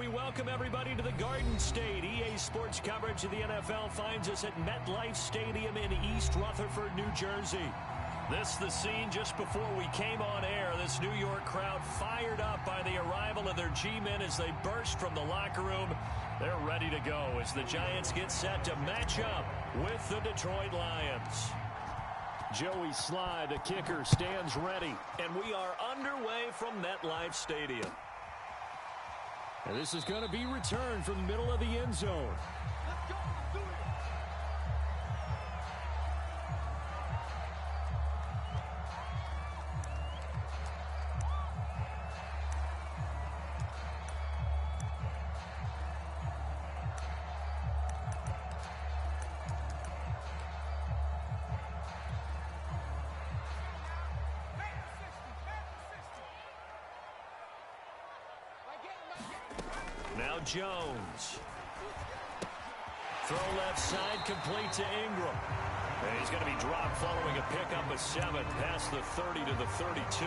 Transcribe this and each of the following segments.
we welcome everybody to the Garden State. EA Sports coverage of the NFL finds us at MetLife Stadium in East Rutherford, New Jersey. This the scene just before we came on air. This New York crowd fired up by the arrival of their G-men as they burst from the locker room. They're ready to go as the Giants get set to match up with the Detroit Lions. Joey Sly, the kicker, stands ready, and we are underway from MetLife Stadium. And this is going to be returned from the middle of the end zone. Let's go. Let's do it. Now Jones. Throw left side, complete to Ingram. And he's going to be dropped following a pickup of 7 past the 30 to the 32.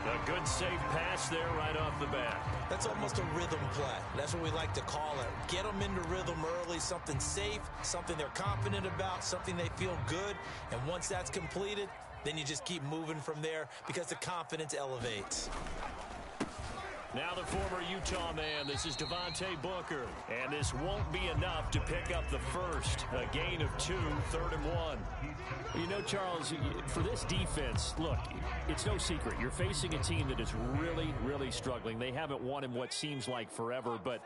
A good safe pass there right off the bat. That's almost a rhythm play. That's what we like to call it. Get them into rhythm early, something safe, something they're confident about, something they feel good. And once that's completed, then you just keep moving from there because the confidence elevates. Now the former Utah man, this is Devontae Booker. And this won't be enough to pick up the first. A gain of 2, 3rd and 1. You know, Charles, for this defense, look, it's no secret. You're facing a team that is really, really struggling. They haven't won in what seems like forever, but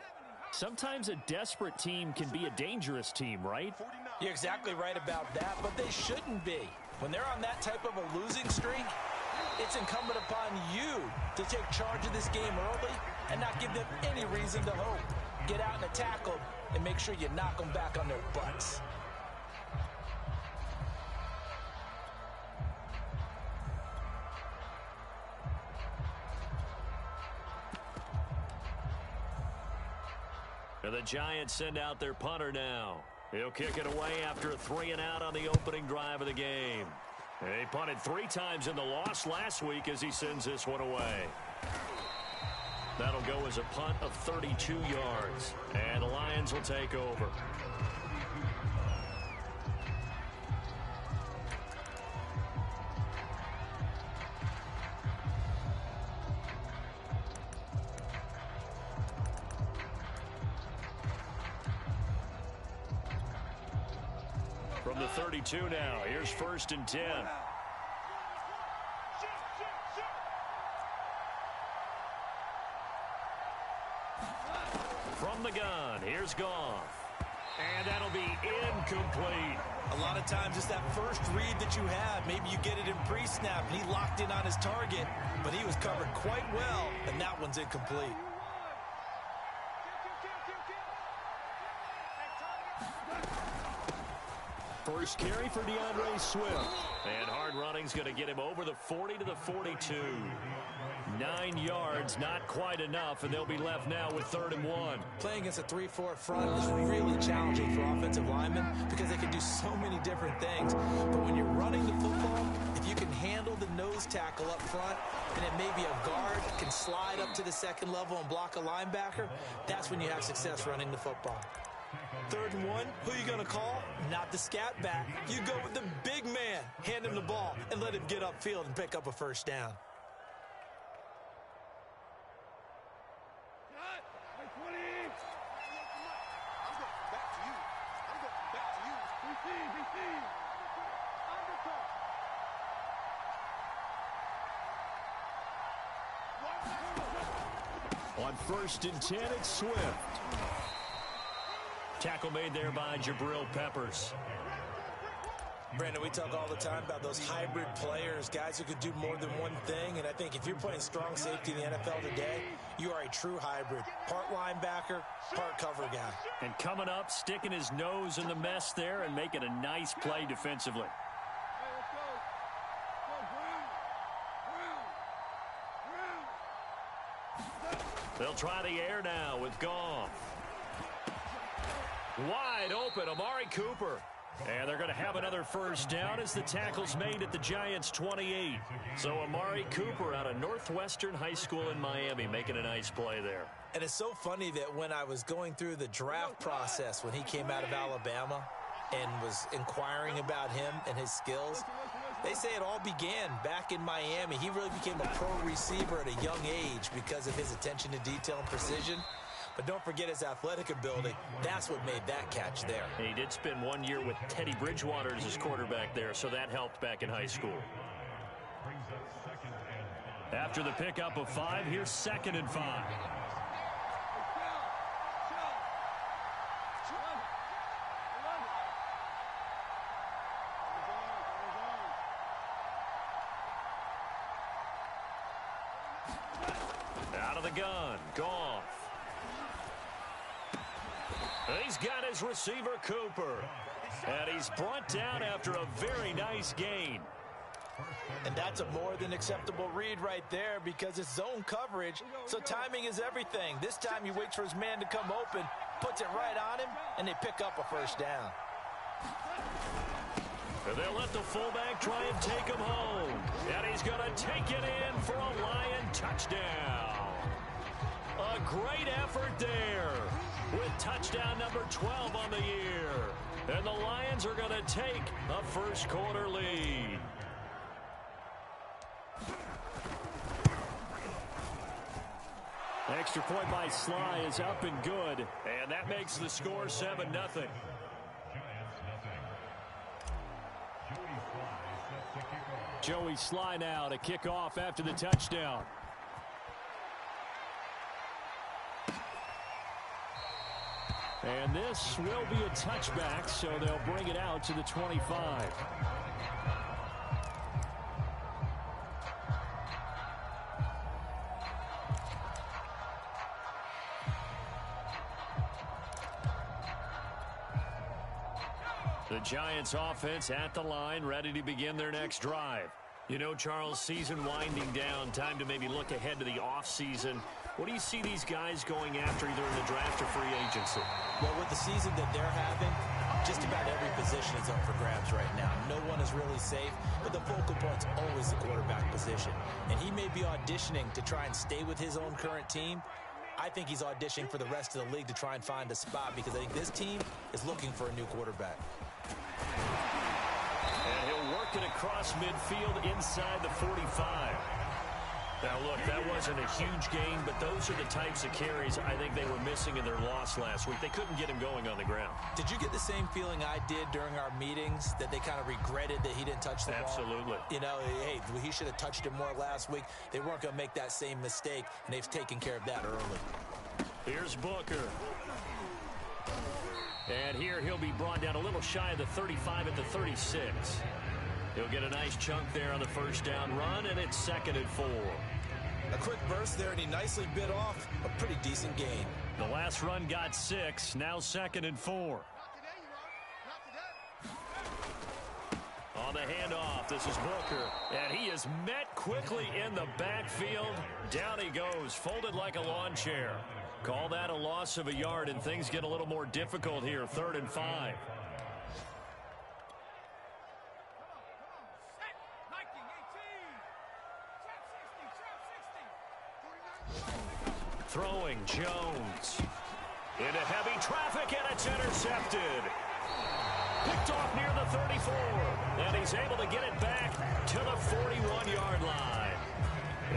sometimes a desperate team can be a dangerous team, right? You're exactly right about that, but they shouldn't be. When they're on that type of a losing streak, it's incumbent upon you to take charge of this game early and not give them any reason to hope. Get out and attack them and make sure you knock them back on their butts. And the Giants send out their punter now. He'll kick it away after a 3-and-out on the opening drive of the game. He punted 3 times in the loss last week as he sends this one away. That'll go as a punt of 32 yards. And the Lions will take over. From the 32 now, here's 1st and 10. From the gun, here's Goff. And that'll be incomplete. A lot of times it's that first read that you have. Maybe you get it in pre-snap, and he locked in on his target, but he was covered quite well, and that one's incomplete. First carry for DeAndre Swift. And hard running's going to get him over the 40 to the 42. 9 yards, not quite enough, and they'll be left now with 3rd and 1. Playing against a 3-4 front is really challenging for offensive linemen because they can do so many different things. But when you're running the football, if you can handle the nose tackle up front, and it may be a guard can slide up to the second level and block a linebacker, that's when you have success running the football. 3rd and 1, who are you going to call? Not the scat back. You go with the big man. Hand him the ball and let him get upfield and pick up a first down. On 1st and 10, it's Swift. Tackle made there by Jabril Peppers. Brandon, we talk all the time about those hybrid players, guys who could do more than one thing, and I think if you're playing strong safety in the NFL today, you are a true hybrid. Part linebacker, part cover guy. And coming up, sticking his nose in the mess there and making a nice play defensively. They'll try the air now with Goff. Wide open, Amari Cooper. And they're going to have another first down as the tackle's made at the Giants' 28. So Amari Cooper out of Northwestern High School in Miami making a nice play there. And it's so funny that when I was going through the draft process when he came out of Alabama and was inquiring about him and his skills, they say it all began back in Miami. He really became a pro receiver at a young age because of his attention to detail and precision. But don't forget his athletic ability. That's what made that catch there. He did spend 1 year with Teddy Bridgewater as his quarterback there, so that helped back in high school. After the pickup of 5, here's 2nd and 5. Out of the gun, Goff. He's got his receiver, Cooper. And he's brought down after a very nice gain. And that's a more than acceptable read right there because it's zone coverage, so timing is everything. This time he waits for his man to come open, puts it right on him, and they pick up a first down. And they'll let the fullback try and take him home. And he's going to take it in for a Lion touchdown. A great effort there with touchdown number 12 on the year. And the Lions are going to take a first quarter lead. Extra point by Sly is up and good. And that makes the score 7-0. Joey Sly now to kick off after the touchdown. And this will be a touchback, so they'll bring it out to the 25. The Giants offense at the line, ready to begin their next drive. You know, Charles, season winding down, time to maybe look ahead to the offseason. What do you see these guys going after either in the draft or free agency? Well, with the season that they're having, just about every position is up for grabs right now. No one is really safe, but the focal point's always the quarterback position. And he may be auditioning to try and stay with his own current team. I think he's auditioning for the rest of the league to try and find a spot because I think this team is looking for a new quarterback. And he'll work it across midfield inside the 45. Now, look, that wasn't a huge gain, but those are the types of carries I think they were missing in their loss last week. They couldn't get him going on the ground. Did you get the same feeling I did during our meetings, that they kind of regretted that he didn't touch the ball? Absolutely. You know, hey, he should have touched it more last week. They weren't going to make that same mistake, and they've taken care of that early. Here's Booker. And here he'll be brought down a little shy of the 35 at the 36. He'll get a nice chunk there on the first down run, and it's 2nd and 4. A quick burst there, and he nicely bit off a pretty decent gain. The last run got 6, now 2nd and 4. On the handoff, this is Booker, and he is met quickly in the backfield. Down he goes, folded like a lawn chair. Call that a loss of a yard, and things get a little more difficult here, 3rd and 5. Throwing Jones into heavy traffic, and it's intercepted. Picked off near the 34, and he's able to get it back to the 41-yard line.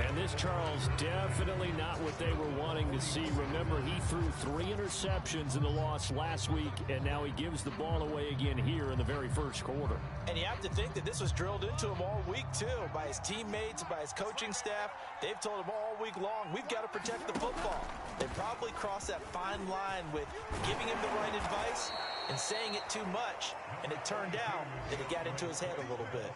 And this, Charles, definitely not what they were wanting to see. Remember, he threw 3 interceptions in the loss last week, and now he gives the ball away again here in the very first quarter. And you have to think that this was drilled into him all week, too, by his teammates, by his coaching staff. They've told him all week long, we've got to protect the football. They probably crossed that fine line with giving him the right advice and saying it too much. And it turned out that it got into his head a little bit.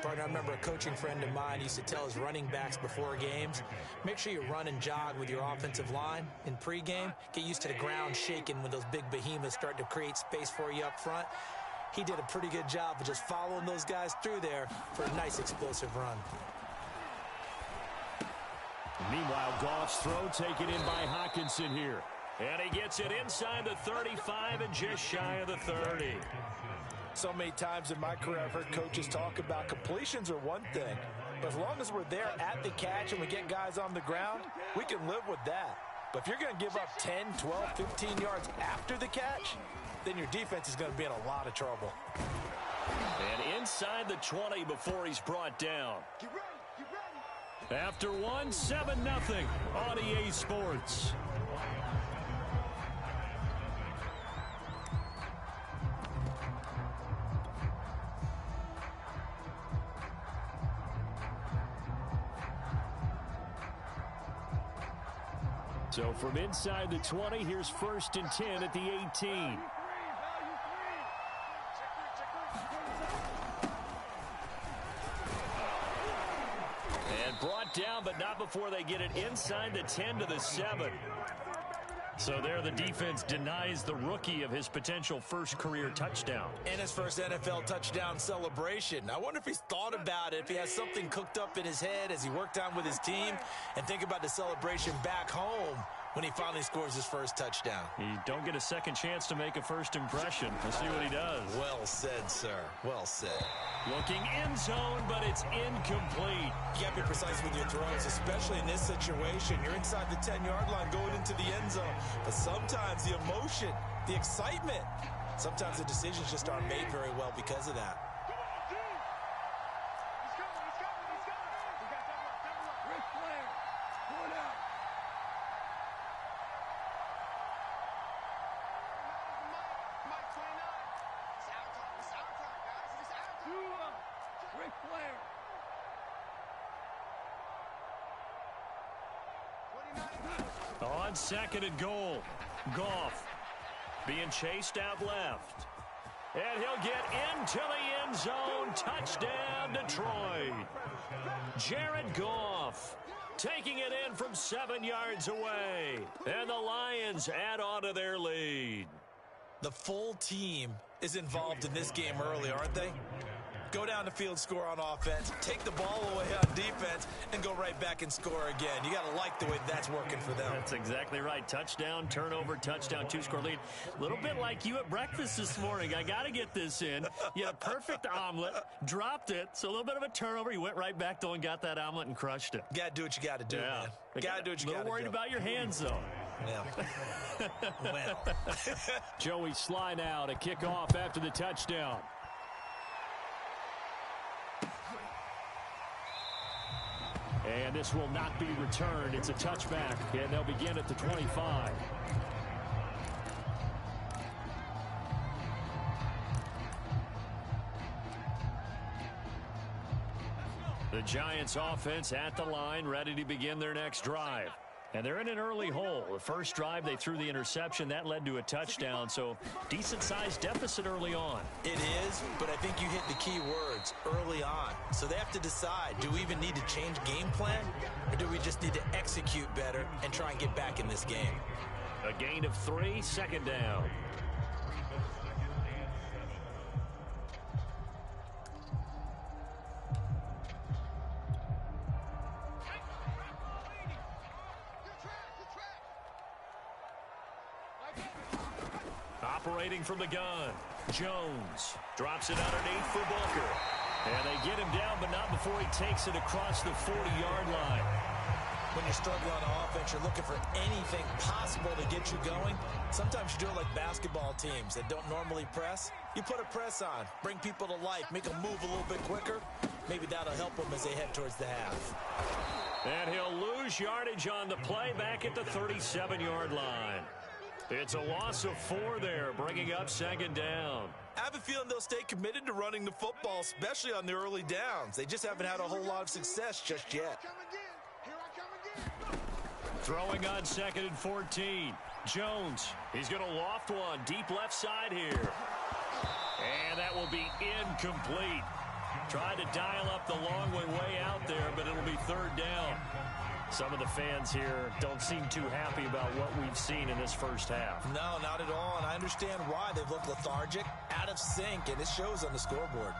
Partner, I remember a coaching friend of mine used to tell his running backs before games, make sure you run and jog with your offensive line in pregame. Get used to the ground shaking when those big behemoths start to create space for you up front. He did a pretty good job of just following those guys through there for a nice explosive run. Meanwhile, Goff's throw taken in by Hockenson here. And he gets it inside the 35 and just shy of the 30. So many times in my career, I've heard coaches talk about completions are one thing, but as long as we're there at the catch and we get guys on the ground, we can live with that. But if you're going to give up 10, 12, 15 yards after the catch, then your defense is going to be in a lot of trouble. And inside the 20 before he's brought down. After one, 7-0 on EA Sports. So from inside the 20, here's 1st and 10 at the 18. And brought down, but not before they get it inside the 10 to the 7. So there the defense denies the rookie of his potential first career touchdown. And his first NFL touchdown celebration. I wonder if he's thought about it, if he has something cooked up in his head as he worked on with his team, and think about the celebration back home when he finally scores his first touchdown. You don't get a second chance to make a first impression. We'll see what he does. Well said, sir. Well said. Looking in zone, but it's incomplete. You got to be precise with your throws, especially in this situation. You're inside the 10-yard line going into the end zone. But sometimes the emotion, the excitement, sometimes the decisions just aren't made very well because of that. On 2nd and goal, Goff being chased out left. And he'll get into the end zone. Touchdown, Detroit. Jared Goff taking it in from 7 yards away. And the Lions add on to their lead. The full team is involved in this game early, aren't they? Go down the field, score on offense, take the ball away on defense, and go right back and score again. You got to like the way that's working for them. That's exactly right. Touchdown, turnover, touchdown, 2-score lead. A little bit like you at breakfast this morning. I got to get this in. You had a perfect omelet, dropped it, so a little bit of a turnover. You went right back, though, and got that omelet and crushed it. Got to do what you got to do, man. Got to do what you got to do. A little worried about your hands, though. Yeah. Well. Joey Sly now to kick off after the touchdown. And this will not be returned. It's a touchback, and they'll begin at the 25. The Giants offense at the line, ready to begin their next drive. And they're in an early hole. The first drive, they threw the interception. That led to a touchdown, so decent-sized deficit early on. It is, but I think you hit the key words, early on. So they have to decide, do we even need to change game plan, or do we just need to execute better and try and get back in this game? A gain of 3, 2nd down. Operating from the gun, Jones drops it underneath for Booker. And they get him down, but not before he takes it across the 40-yard line. When you're struggling on offense, you're looking for anything possible to get you going. Sometimes you do it like basketball teams that don't normally press. You put a press on, bring people to life, make them move a little bit quicker. Maybe that'll help them as they head towards the half. And he'll lose yardage on the play back at the 37-yard line. It's a loss of 4 there, bringing up 2nd down. I have a feeling they'll stay committed to running the football, especially on the early downs. They just haven't had a whole lot of success just yet. Throwing on 2nd and 14. Jones, he's going to loft one deep left side here. And that will be incomplete. Tried to dial up the long way out there, but it'll be 3rd down. Some of the fans here don't seem too happy about what we've seen in this first half. No, not at all, and I understand why. They've looked lethargic, out of sync, and it shows on the scoreboard.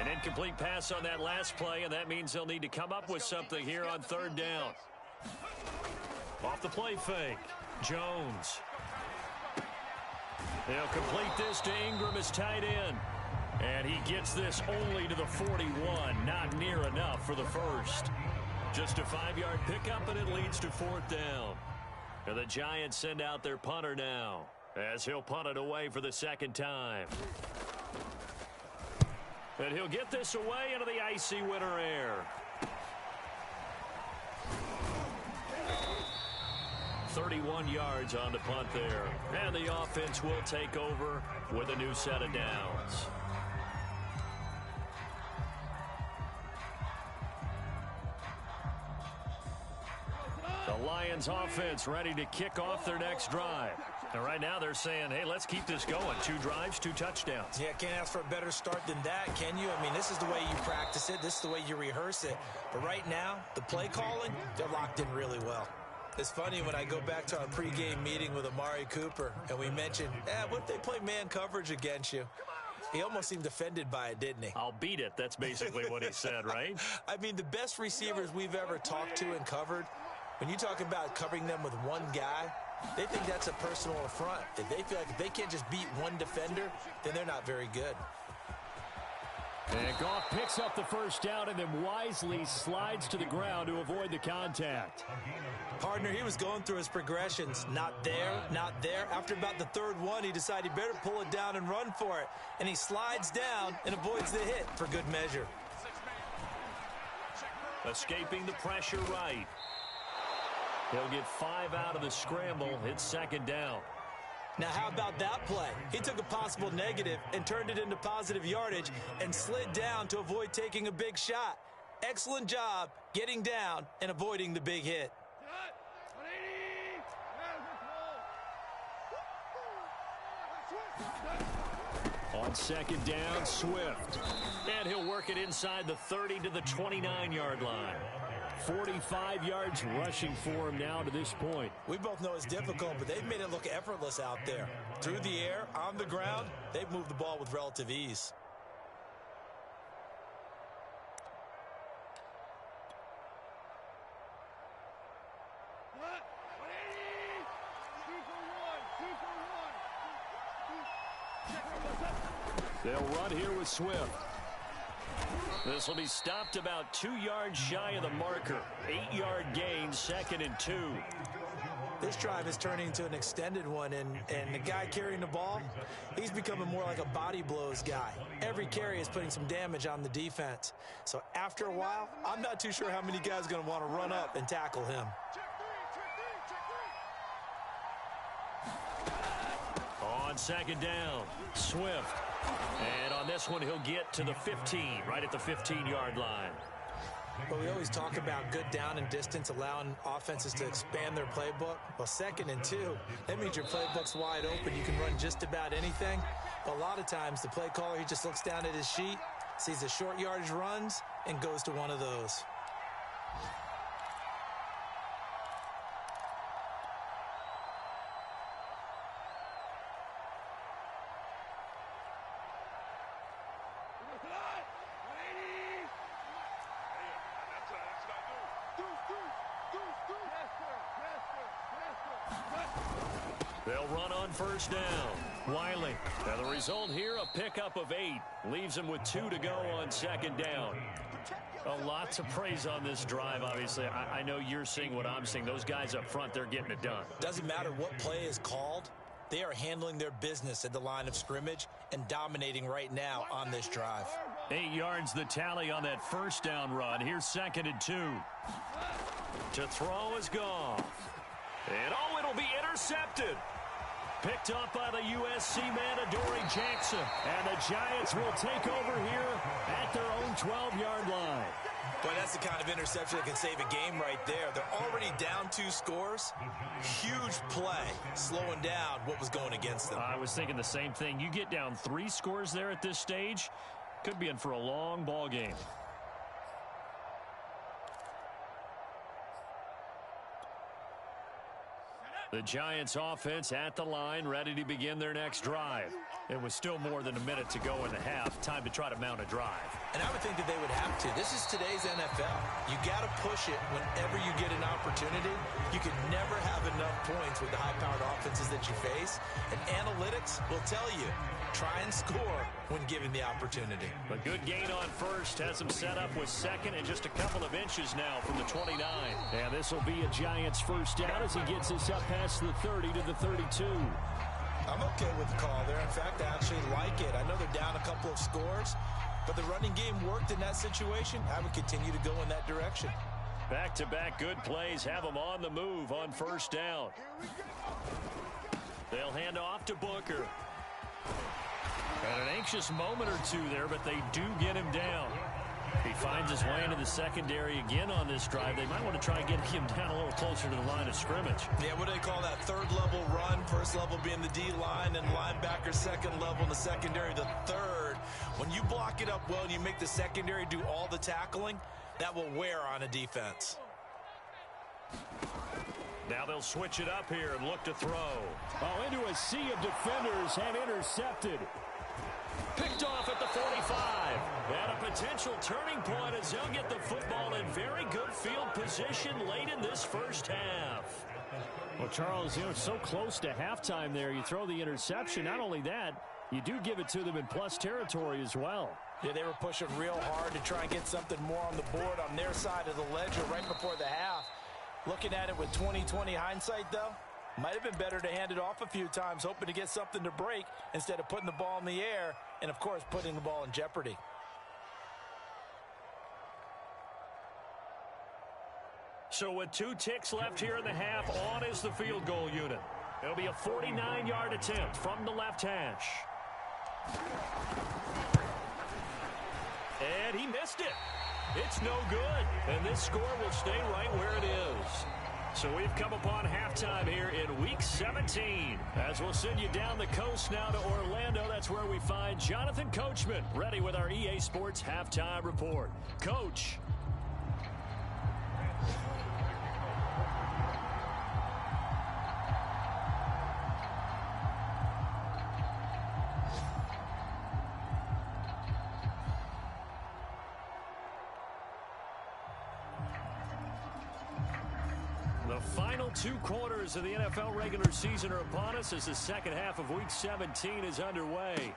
An incomplete pass on that last play, and that means they'll need to come up with something here on 3rd down. Off the play fake. Jones. They'll complete this to Ingram as tight end. And he gets this only to the 41. Not near enough for the first. Just a 5-yard pickup, and it leads to 4th down. And the Giants send out their punter now, as he'll punt it away for the second time. And he'll get this away into the icy winter air. 31 yards on the punt there. And the offense will take over with a new set of downs. The Lions offense ready to kick off their next drive. And right now they're saying, hey, let's keep this going. 2 drives, 2 touchdowns. Yeah, can't ask for a better start than that, can you? I mean, this is the way you practice it. This is the way you rehearse it. But right now, the play calling, they're locked in really well. It's funny when I go back to our pregame meeting with Amari Cooper, and we mentioned, what if they play man coverage against you? He almost seemed offended by it, didn't he? I'll beat it. That's basically what he said, right? I mean, the best receivers we've ever talked to and covered, when you talk about covering them with one guy, they think that's a personal affront. If they feel like if they can't just beat one defender, then they're not very good. And Goff picks up the first down and then wisely slides to the ground to avoid the contact. Partner, he was going through his progressions. Not there, not there. After about the 3rd one, he decided he better pull it down and run for it. And he slides down and avoids the hit for good measure. Escaping the pressure right. He'll get 5 out of the scramble. It's 2nd down. Now, how about that play? He took a possible negative and turned it into positive yardage and slid down to avoid taking a big shot. Excellent job getting down and avoiding the big hit. On 2nd down, Swift. And he'll work it inside the 30 to the 29-yard line. 45 yards rushing for him now to this point. We both know it's difficult, but they've made it look effortless out there. Through the air, on the ground, they've moved the ball with relative ease. They'll run here with Swift. This will be stopped about 2 yards shy of the marker. 8-yard gain, 2nd and 2. This drive is turning into an extended one, and the guy carrying the ball, he's becoming more like a body blows guy. Every carry is putting some damage on the defense. So after a while, I'm not too sure how many guys are going to want to run up and tackle him. On 2nd down, Swift. And on this one, he'll get to the 15, right at the 15-yard line. But we always talk about good down and distance, allowing offenses to expand their playbook. Well, 2nd and 2, that means your playbook's wide open. You can run just about anything. But a lot of times, the play caller, he just looks down at his sheet, sees the short yardage runs, and goes to one of those. They'll run on 1st down. Wiley. Now the result here, a pickup of 8. Leaves him with 2 to go on 2nd down. A lot to praise on this drive, obviously. I know you're seeing what I'm seeing. Those guys up front, they're getting it done. Doesn't matter what play is called. They are handling their business at the line of scrimmage and dominating right now on this drive. 8 yards the tally on that 1st down run. Here's 2nd and 2. To throw is Goff. And it'll be intercepted. Picked up by the USC man, Adoree Jackson. And the Giants will take over here at their own 12-yard line. Boy, that's the kind of interception that can save a game right there. They're already down 2 scores. Huge play, slowing down what was going against them. I was thinking the same thing. You get down 3 scores there at this stage, could be in for a long ball game. The Giants offense at the line, ready to begin their next drive. It was still more than a minute to go in the half. Time to try to mount a drive. And I would think that they would have to. This is today's NFL. You got to push it whenever you get an opportunity. You can never have enough points with the high-powered offenses that you face. And analytics will tell you, try and score when given the opportunity. A good gain on first has him set up with second and just a couple of inches now from the 29. And this will be a Giants first down as he gets us up past the 30 to the 32. I'm okay with the call there. In fact, I actually like it. I know they're down a couple of scores, but the running game worked in that situation. I would continue to go in that direction. Back-to-back good plays have them on the move on first down. They'll hand off to Booker. And an anxious moment or two there, but they do get him down. He finds his way into the secondary again on this drive. They might want to try and get him down a little closer to the line of scrimmage. Yeah, what do they call that? Third level run. First level being the D-line, and linebacker second level, and the secondary the third. When you block it up well and you make the secondary do all the tackling, that will wear on a defense. Now they'll switch it up here and look to throw. Oh, into a sea of defenders and intercepted. Picked off at the 45. And a potential turning point as they'll get the football in very good field position late in this first half. Well, Charles, it's so close to halftime there. You throw the interception. Not only that, you do give it to them in plus territory as well. Yeah, they were pushing real hard to try and get something more on the board on their side of the ledger right before the half. Looking at it with 20/20 hindsight, though, might have been better to hand it off a few times, hoping to get something to break instead of putting the ball in the air and, of course, putting the ball in jeopardy. So with 2 ticks left here in the half, on is the field goal unit. It'll be a 49-yard attempt from the left hash. And he missed it. It's no good. And this score will stay right where it is. So we've come upon halftime here in Week 17. As we'll send you down the coast now to Orlando, that's where we find Jonathan Coachman, ready with our EA Sports Halftime Report. Coach. The final 2 quarters of the NFL regular season are upon us as the second half of Week 17 is underway.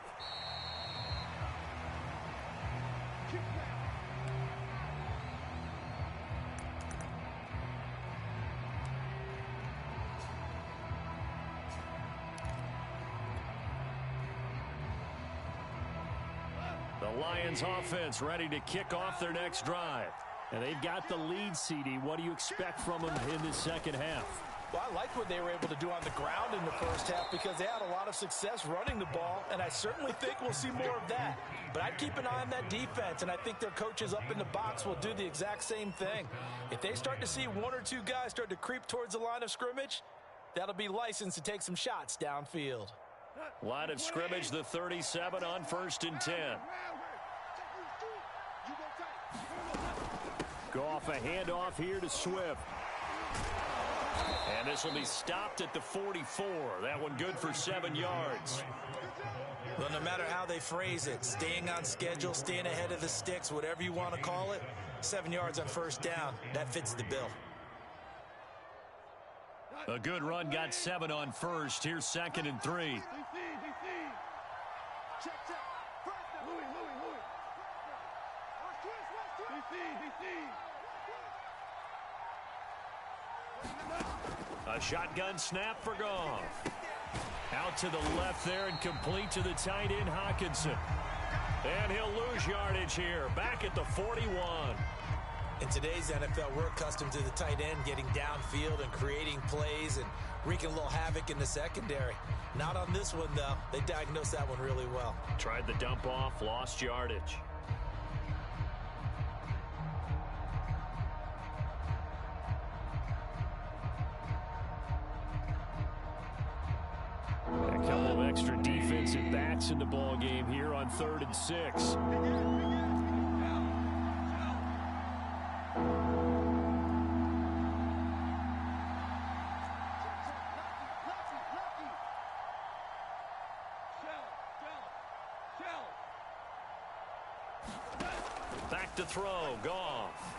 The Lions offense ready to kick off their next drive. And they've got the lead, CD. What do you expect from them in the second half? Well, I like what they were able to do on the ground in the first half because they had a lot of success running the ball, and I certainly think we'll see more of that. But I'd keep an eye on that defense, and I think their coaches up in the box will do the exact same thing. If they start to see 1 or 2 guys start to creep towards the line of scrimmage, that'll be licensed to take some shots downfield. Line of scrimmage, the 37 on 1st and 10. Go off a handoff here to Swift. And this will be stopped at the 44. That one good for 7 yards. Well, no matter how they phrase it, staying on schedule, staying ahead of the sticks, whatever you want to call it, 7 yards on first down, that fits the bill. A good run got 7 on first. Here's 2nd and 3. A shotgun snap for Goff. Out to the left there and complete to the tight end, Hawkinson. And he'll lose yardage here, back at the 41. In today's NFL, we're accustomed to the tight end getting downfield and creating plays and wreaking a little havoc in the secondary. Not on this one, though. They diagnosed that one really well. Tried the dump off, lost yardage. A couple of extra defensive backs in the ball game here on 3rd and 6. to throw. Goff.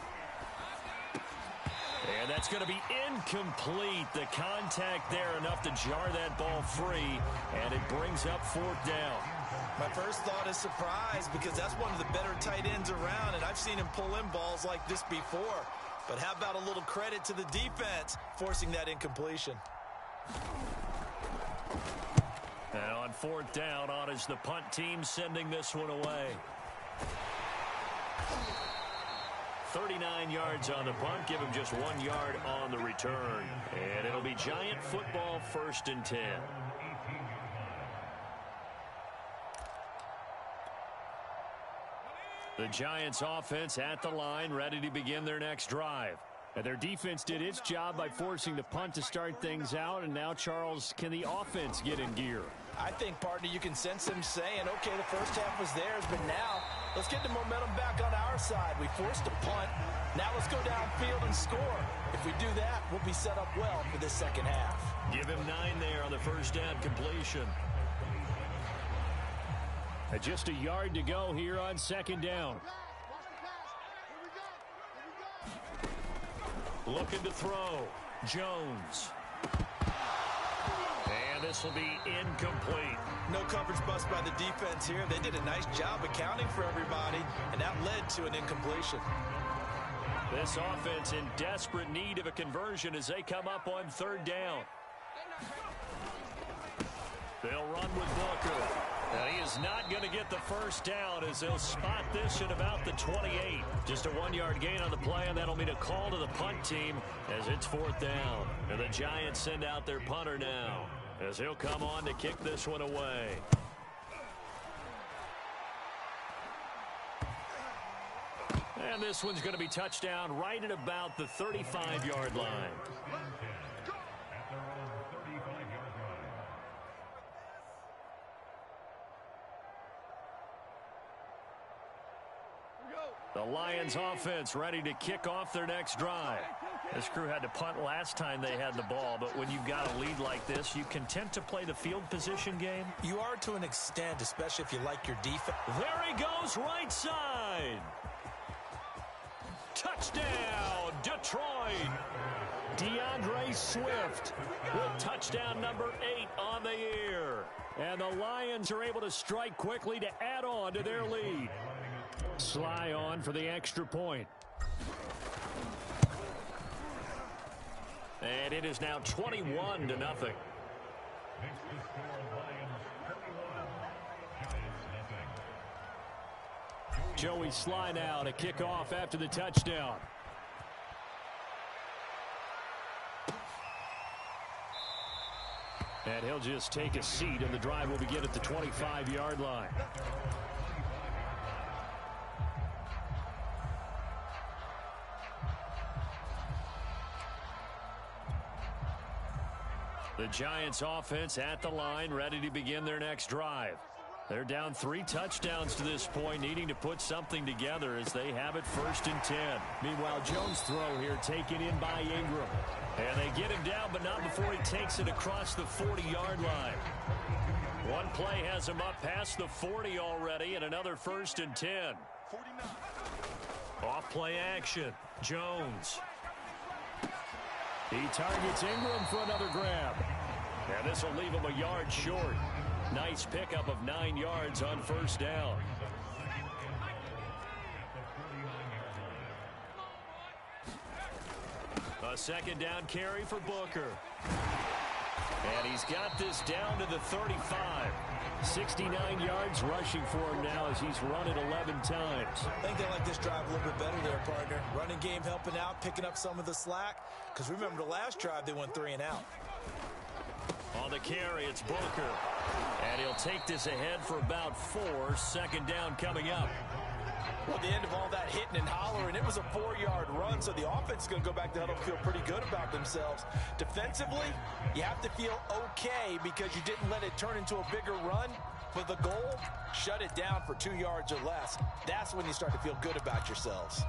And that's going to be incomplete. The contact there enough to jar that ball free, and it brings up 4th down. My first thought is surprise because that's one of the better tight ends around, and I've seen him pull in balls like this before. But how about a little credit to the defense forcing that incompletion? And on 4th down, on is the punt team sending this one away. 39 yards on the punt, give him just 1 yard on the return. And it'll be Giant football, 1st and 10. The Giants offense at the line, ready to begin their next drive. And their defense did its job by forcing the punt to start things out. And now, Charles, can the offense get in gear? I think, partner, you can sense them saying, okay, the first half was theirs, but now let's get the momentum back on our side. We forced a punt. Now let's go downfield and score. If we do that, we'll be set up well for this second half. Give him 9 there on the first down completion. And just a yard to go here on 2nd down. Looking to throw. Jones. And this will be incomplete. No coverage bust by the defense here. They did a nice job accounting for everybody, and that led to an incompletion. This offense in desperate need of a conversion as they come up on 3rd down. They'll run with Booker. Now he is not going to get the first down as they'll spot this at about the 28. Just a 1-yard gain on the play, and that'll mean a call to the punt team as it's 4th down. And the Giants send out their punter now as he'll come on to kick this one away. And this one's going to be touchdown right at about the 35-yard line. The Lions offense ready to kick off their next drive. This crew had to punt last time they had the ball, but when you've got a lead like this, you content to play the field position game? You are to an extent, especially if you like your defense. There he goes, right side. Touchdown, Detroit. DeAndre Swift with touchdown number 8 on the year. And the Lions are able to strike quickly to add on to their lead. Sly on for the extra point. And it is now 21-0. Joey Sly now to kick off after the touchdown. And he'll just take a seat, and the drive will begin at the 25-yard line. The Giants offense at the line, ready to begin their next drive. They're down 3 touchdowns to this point, needing to put something together as they have it 1st and 10. Meanwhile, Jones' throw here taken in by Ingram. And they get him down, but not before he takes it across the 40-yard line. One play has him up past the 40 already, and another 1st and 10. Off play action. Jones. He targets Ingram for another grab. And this will leave him a yard short. Nice pickup of 9 yards on 1st down. A 2nd down carry for Booker. And he's got this down to the 35. 69 yards rushing for him now as he's run it 11 times. I think they like this drive a little bit better there, partner. Running game helping out, picking up some of the slack. Because remember, the last drive they went 3 and out. On the carry, it's Booker. And he'll take this ahead for about 4. 2nd down coming up. Well, at the end of all that hitting and hollering, it was a 4-yard run, so the offense is going to go back to huddle, feel pretty good about themselves. Defensively, you have to feel okay because you didn't let it turn into a bigger run. But the goal, shut it down for 2 yards or less. That's when you start to feel good about yourselves.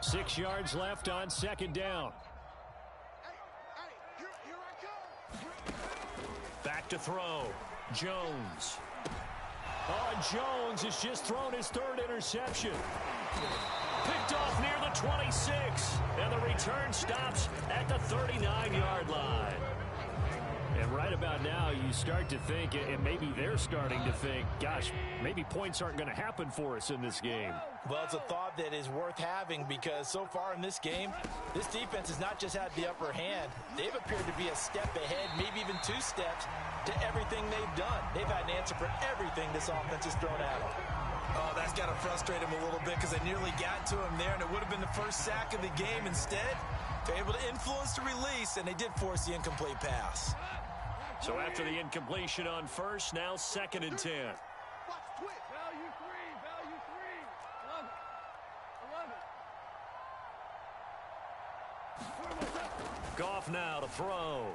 6 yards left on 2nd down. Back to throw. Jones. Jones has just thrown his third interception. Picked off near the 26, and the return stops at the 39-yard line. And right about now, you start to think, and maybe they're starting to think, gosh, maybe points aren't going to happen for us in this game. Well, it's a thought that is worth having because so far in this game, this defense has not just had the upper hand. They've appeared to be a step ahead, maybe even 2 steps to everything they've done. They've had an answer for everything this offense has thrown at them. Oh, that's got to frustrate him a little bit because they nearly got to him there, and it would have been the first sack of the game. Instead, they're able to influence the release, and they did force the incomplete pass. So after the incompletion on first, now 2nd and 10. Value 3, value 3. I love it. Goff now to throw.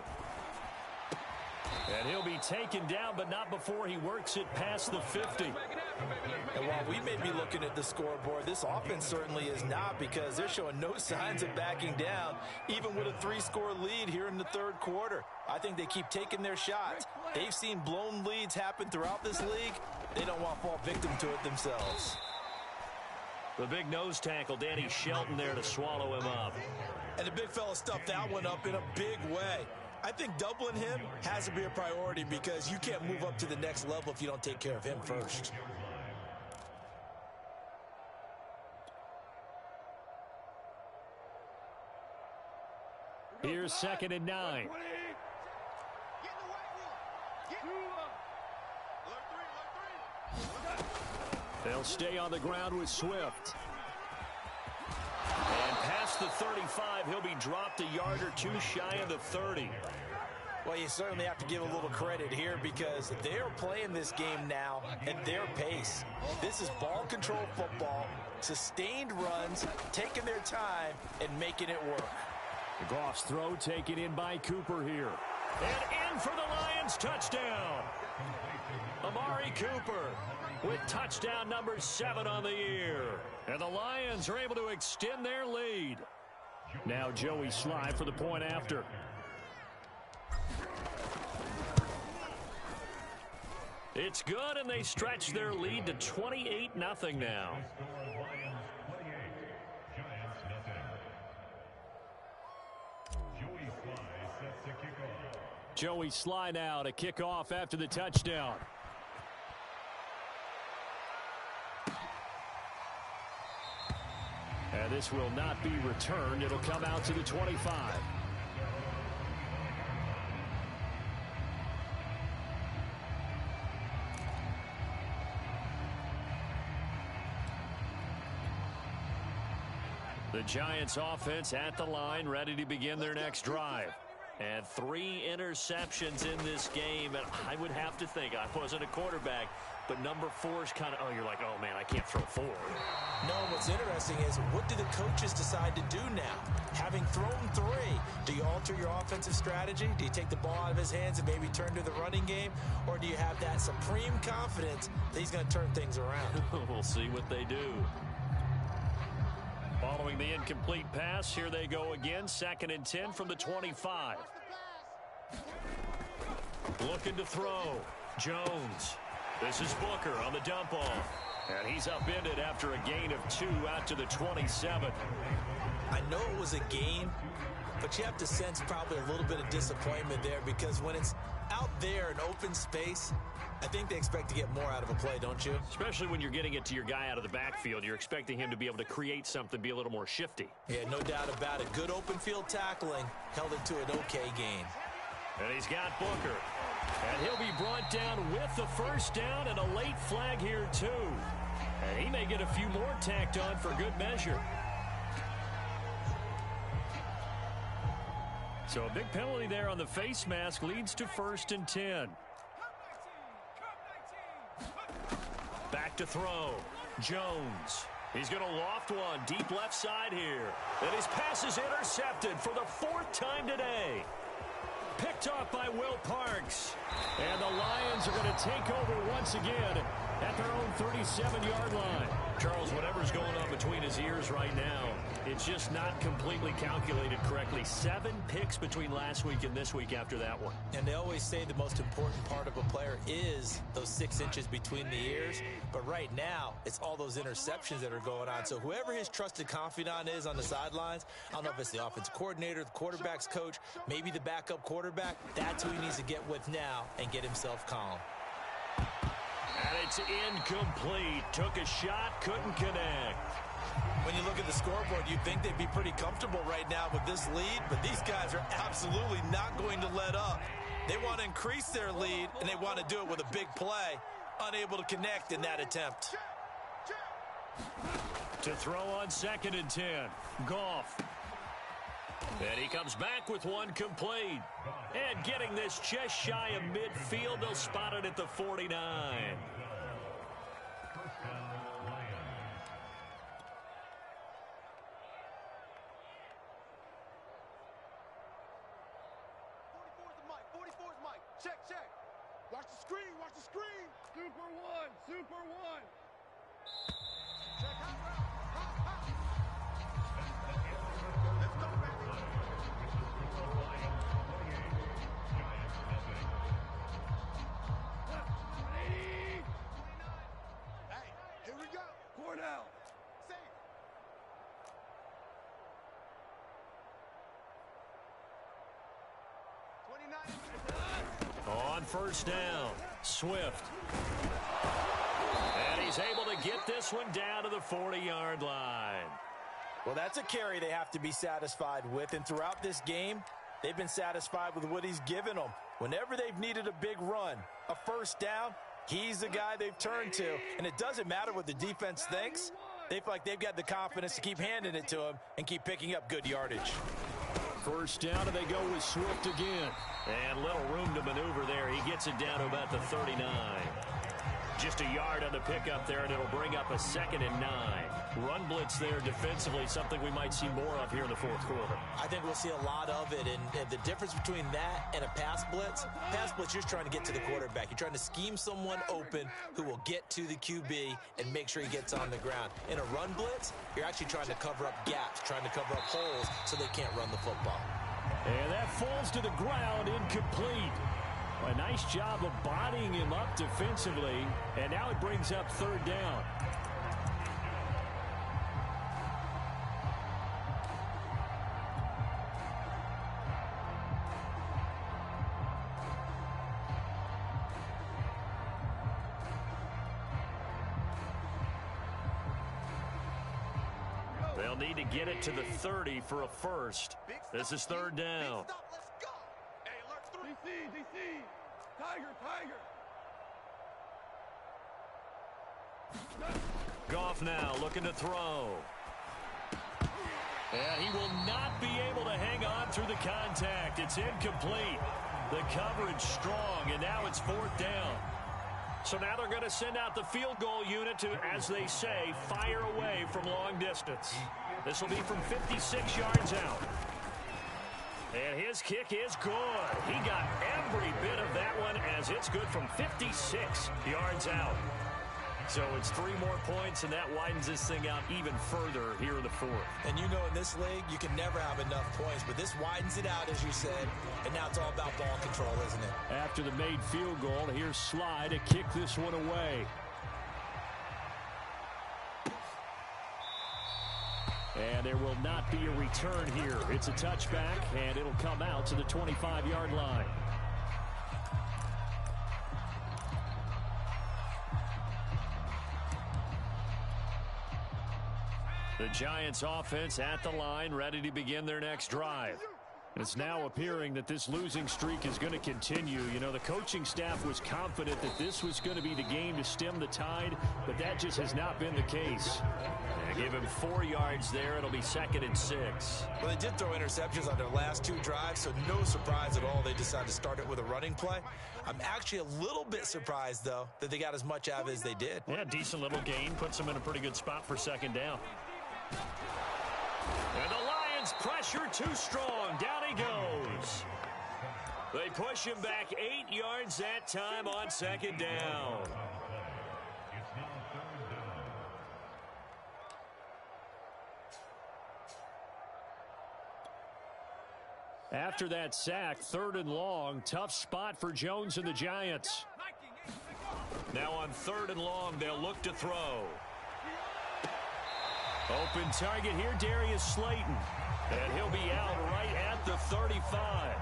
And he'll be taken down, but not before he works it past the 50. And while we may be looking at the scoreboard, this offense certainly is not because they're showing no signs of backing down, even with a 3-score lead here in the 3rd quarter. I think they keep taking their shots. They've seen blown leads happen throughout this league. They don't want to fall victim to it themselves. The big nose tackle, Danny Shelton, there to swallow him up. And the big fella stuffed that one up in a big way. I think doubling him has to be a priority because you can't move up to the next level if you don't take care of him first. Here's 2nd and 9. They'll stay on the ground with Swift. And past the 35, he'll be dropped a yard or 2 shy of the 30. Well, you certainly have to give a little credit here because they're playing this game now at their pace. This is ball control football, sustained runs, taking their time, and making it work. Goff's throw taken in by Cooper here. And in for the Lions touchdown. Amari Cooper with touchdown number 7 on the year. And the Lions are able to extend their lead. Now Joey Sly for the point after. It's good, and they stretch their lead to 28-0 now. Joey Sly now to kick off after the touchdown. And this will not be returned. It'll come out to the 25. The Giants offense at the line, ready to begin their next drive. And 3 interceptions in this game, and I would have to think, I wasn't a quarterback, but number 4 is kind of, oh, you're like, oh, man, I can't throw 4. No, what's interesting is what do the coaches decide to do now? Having thrown 3, do you alter your offensive strategy? Do you take the ball out of his hands and maybe turn to the running game? Or do you have that supreme confidence that he's going to turn things around? We'll see what they do. Following the incomplete pass, here they go again. 2nd and 10 from the 25. Looking to throw. Jones. This is Booker on the dump off. And he's upended after a gain of 2 out to the 27. I know it was a game, but you have to sense probably a little bit of disappointment there because when it's out there in open space, I think they expect to get more out of a play, don't you? Especially when you're getting it to your guy out of the backfield. You're expecting him to be able to create something, be a little more shifty. Yeah, no doubt about it. Good open field tackling held it to an okay game. And he's got Booker. And he'll be brought down with the first down and a late flag here, too. And he may get a few more tacked on for good measure. So a big penalty there on the face mask leads to 1st and 10. Back to throw. Jones. He's going to loft one deep left side here. And his pass is intercepted for the 4th time today. Picked off by Will Parks. And the Lions are going to take over once again at their own 37-yard line. Charles, whatever's going on between his ears right now, it's just not completely calculated correctly. 7 picks between last week and this week after that one. And they always say the most important part of a player is those 6 inches between the ears. But right now, it's all those interceptions that are going on. So whoever his trusted confidant is on the sidelines, I don't know if it's the offensive coordinator, the quarterback's coach, maybe the backup quarterback, that's who he needs to get with now and get himself calm. And it's incomplete. Took a shot, couldn't connect. When you look at the scoreboard, you'd think they'd be pretty comfortable right now with this lead, but these guys are absolutely not going to let up. They want to increase their lead, and they want to do it with a big play. Unable to connect in that attempt. To throw on 2nd and 10. Goff. And he comes back with one complete. And getting this just shy of midfield, they'll spot it at the 49. Check, check. Watch the screen, watch the screen. Super one, super one. Check hot route, hot. Let's go, baby. Hey, here we go. Cornell. Safe. On 1st down, Swift. And he's able to get this one down to the 40-yard line. Well, that's a carry they have to be satisfied with, and throughout this game, they've been satisfied with what he's given them. Whenever they've needed a big run, a 1st down, he's the guy they've turned to, and it doesn't matter what the defense thinks. They feel like they've got the confidence to keep handing it to him and keep picking up good yardage. 1st down, and they go with Swift again. And little room to maneuver there. He gets it down to about the 39. Just a yard on the pickup there, and it'll bring up a 2nd and 9. Run blitz there defensively, something we might see more of here in the 4th quarter. I think we'll see a lot of it, and the difference between that and a pass blitz, you're trying to get to the quarterback. You're trying to scheme someone open who will get to the QB and make sure he gets on the ground. In a run blitz, you're actually trying to cover up gaps, trying to cover up holes so they can't run the football. And that falls to the ground, incomplete. A nice job of bodying him up defensively, and now it brings up 3rd down. They'll need to get it to the 30 for a 1st. This is 3rd down. Let's go. Hey, alert 3. DC. Tiger. Goff now looking to throw. And he will not be able to hang on through the contact. It's incomplete. The coverage strong, and now it's 4th down. So now they're going to send out the field goal unit to, as they say, fire away from long distance. This will be from 56 yards out. And his kick is good. He got every bit of that one as it's good from 56 yards out. So it's 3 more points, and that widens this thing out even further here in the 4th. And you know in this league, you can never have enough points, but this widens it out, as you said, and now it's all about ball control, isn't it? After the made field goal, here's Sly to kick this one away. And there will not be a return here. It's a touchback, and it'll come out to the 25-yard line. The Giants offense at the line, ready to begin their next drive. It's now appearing that this losing streak is going to continue. You know, the coaching staff was confident that this was going to be the game to stem the tide, but that just has not been the case. And give him 4 yards there. It'll be 2nd and 6. Well, they did throw interceptions on their last 2 drives, so no surprise at all they decided to start it with a running play. I'm actually a little bit surprised, though, that they got as much out of it as they did. Yeah, decent little gain. Puts them in a pretty good spot for 2nd down. And the Lions pressure too strong. Down he goes. They push him back 8 yards that time on 2nd down. After that sack, 3rd and long, tough spot for Jones and the Giants. Now on 3rd and long, they'll look to throw. Open target here, Darius Slayton. And he'll be out right at the 35.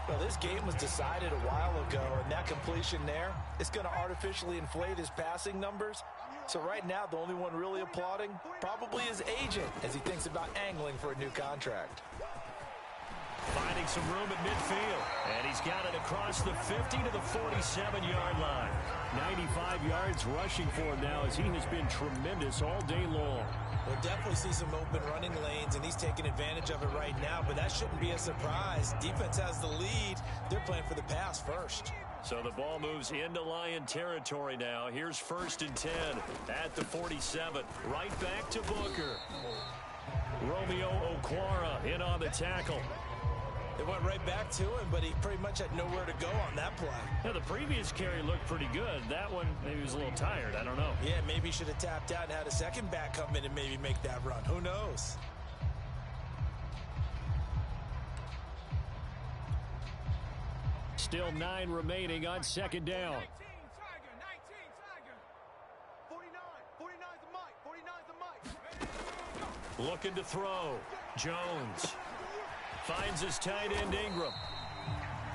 Well, this game was decided a while ago, and that completion there, it's going to artificially inflate his passing numbers. So right now, the only one really applauding probably his agent as he thinks about angling for a new contract. Finding some room at midfield. And he's got it across the 50 to the 47-yard line. 95 yards rushing for him now as he has been tremendous all day long. We'll definitely see some open running lanes, and he's taking advantage of it right now, but that shouldn't be a surprise. Defense has the lead. They're playing for the pass first. So the ball moves into Lion territory now. Here's 1st and 10 at the 47. Right back to Booker. Romeo Okwara in on the tackle. They went right back to him, but he pretty much had nowhere to go on that play. Now, the previous carry looked pretty good. That one, maybe he was a little tired. I don't know. Yeah, maybe he should have tapped out and had a second back come in and maybe make that run. Who knows? Still 9 remaining on 2nd down. 19, Tiger. 49, 49's the mic, 49's the mic. Looking to throw. Jones finds his tight end Ingram.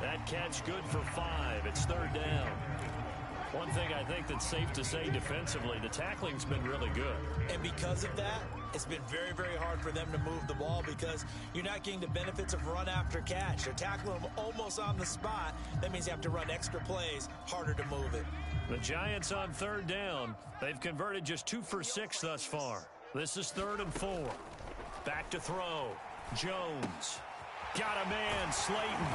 That catch good for 5. It's 3rd down. One thing I think that's safe to say defensively, the tackling's been really good. And because of that, it's been very, very hard for them to move the ball because you're not getting the benefits of run after catch. They're tackling them almost on the spot. That means you have to run extra plays, harder to move it. The Giants on 3rd down. They've converted just 2 for 6 thus far. This is 3rd and 4. Back to throw. Jones. Got a man, Slayton.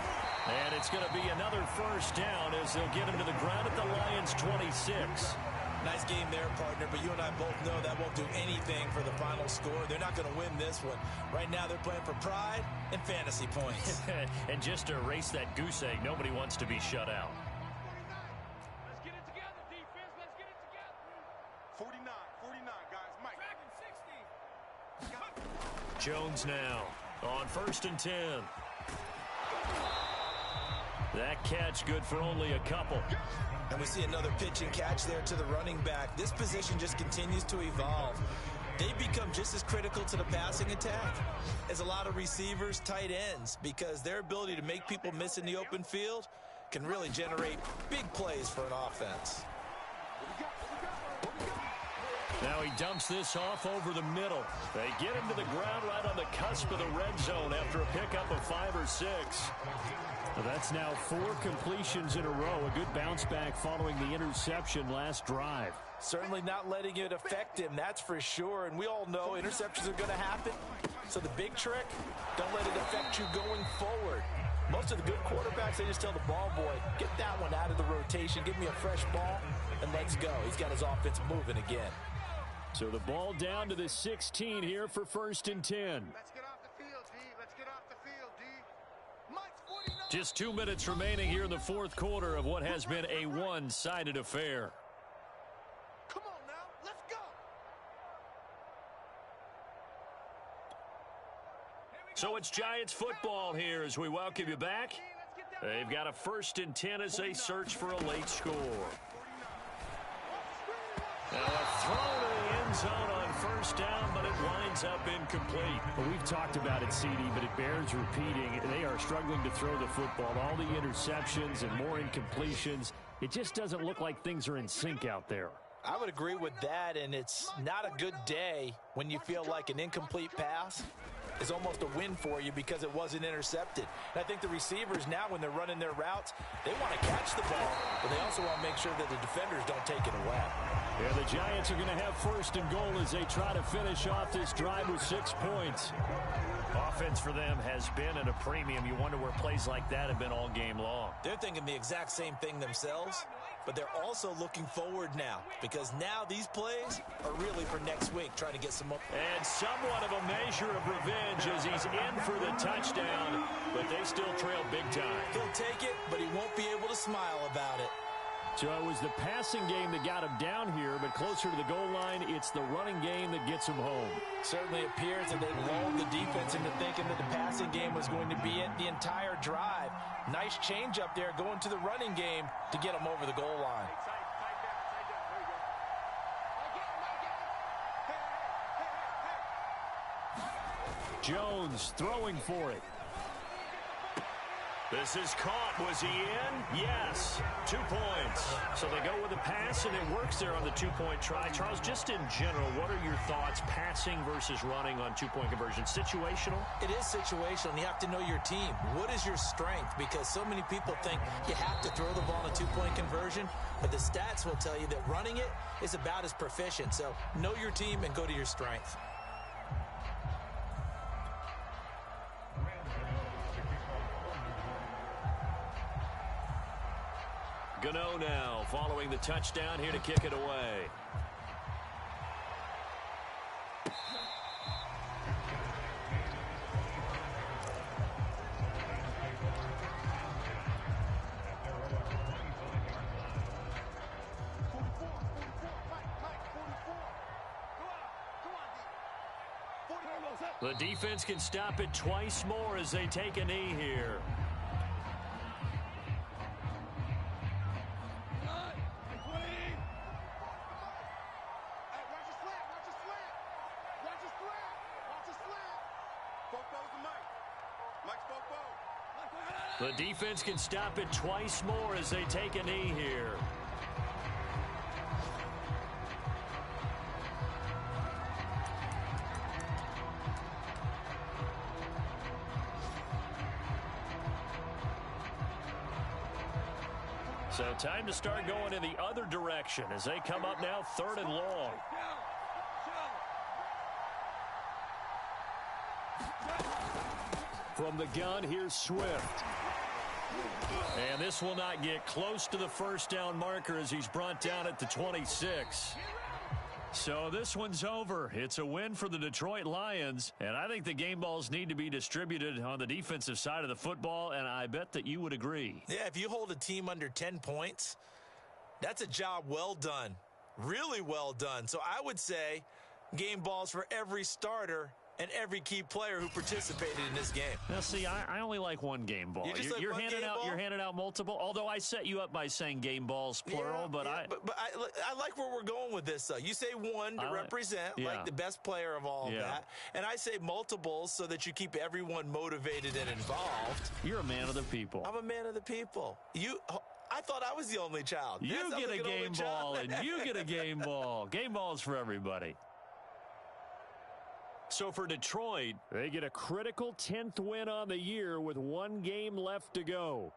And it's going to be another 1st down as they'll get him to the ground at the Lions' 26. Nice game there, partner, but you and I both know that won't do anything for the final score. They're not going to win this one. Right now, they're playing for pride and fantasy points. And just to erase that goose egg, nobody wants to be shut out. Let's get it together, defense. Let's get it together. 49, guys. Mike. Dragon 60. Jones now on 1st and 10. That catch good for only a couple. And we see another pitch and catch there to the running back. This position just continues to evolve. They become just as critical to the passing attack as a lot of receivers, tight ends, because their ability to make people miss in the open field can really generate big plays for an offense. Now he dumps this off over the middle. They get him to the ground right on the cusp of the red zone after a pickup of 5 or 6. Well, that's now 4 completions in a row. A good bounce back following the interception last drive. Certainly not letting it affect him, that's for sure. And we all know interceptions are going to happen. So the big trick, don't let it affect you going forward. Most of the good quarterbacks, they just tell the ball boy, get that one out of the rotation, give me a fresh ball, and let's go. He's got his offense moving again. So the ball down to the 16 here for 1st and 10. Let's get off the field, D. Let's get off the field, D. Mike's 49. Just 2 minutes remaining here in the 4th quarter of what has been a one-sided affair. Come on now. Let's go. So it's Giants football here as we welcome you back. They've got a 1st and 10 as they search for a late score. Now a throw to the end zone on 1st down, but it winds up incomplete. Well, we've talked about it, CD, but it bears repeating. They are struggling to throw the football. All the interceptions and more incompletions. It just doesn't look like things are in sync out there. I would agree with that, and it's not a good day when you feel like an incomplete pass is almost a win for you because it wasn't intercepted. And I think the receivers now, when they're running their routes, they want to catch the ball, but they also want to make sure that the defenders don't take it away. Yeah, the Giants are going to have 1st and goal as they try to finish off this drive with 6 points. Offense for them has been at a premium. You wonder where plays like that have been all game long. They're thinking the exact same thing themselves, but they're also looking forward now because now these plays are really for next week, trying to get some up. And somewhat of a measure of revenge as he's in for the touchdown, but they still trail big time. He'll take it, but he won't be able to smile about it. So it was the passing game that got him down here, but closer to the goal line, it's the running game that gets him home. Certainly appears that they lulled the defense into thinking that the passing game was going to be it the entire drive. Nice change up there going to the running game to get him over the goal line. Jones throwing for it. This is caught. Was he in? Yes. 2 points. So they go with a pass, and it works there on the two-point try. Charles, just in general, what are your thoughts passing versus running on two-point conversion? Situational? It is situational, and you have to know your team. What is your strength? Because so many people think you have to throw the ball in a two-point conversion, but the stats will tell you that running it is about as proficient. So know your team and go to your strength. Gano now following the touchdown here to kick it away. The defense can stop it twice more as they take a knee here. The defense can stop it twice more as they take a knee here. So time to start going in the other direction as they come up now 3rd and long. From the gun, here's Swift. And this will not get close to the first down marker as he's brought down at the 26. So this one's over. It's a win for the Detroit Lions, and I think the game balls need to be distributed on the defensive side of the football, and I bet that you would agree. Yeah, if you hold a team under 10 points, that's a job well done. Really well done. So I would say game balls for every starter and every key player who participated in this game. Now, see, I only like one game ball. You're handing out multiple. Although I set you up by saying game balls plural, but I like where we're going with this. Though you say one to represent, like the best player of all of that, and I say multiples so that you keep everyone motivated and involved. You're a man of the people. I'm a man of the people. I thought I was the only child. You get a game ball, and you get a game ball. Game balls for everybody. So for Detroit, they get a critical 10th win on the year with one game left to go.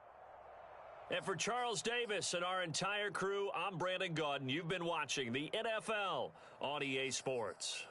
And for Charles Davis and our entire crew, I'm Brandon Gaudin. You've been watching the NFL on EA Sports.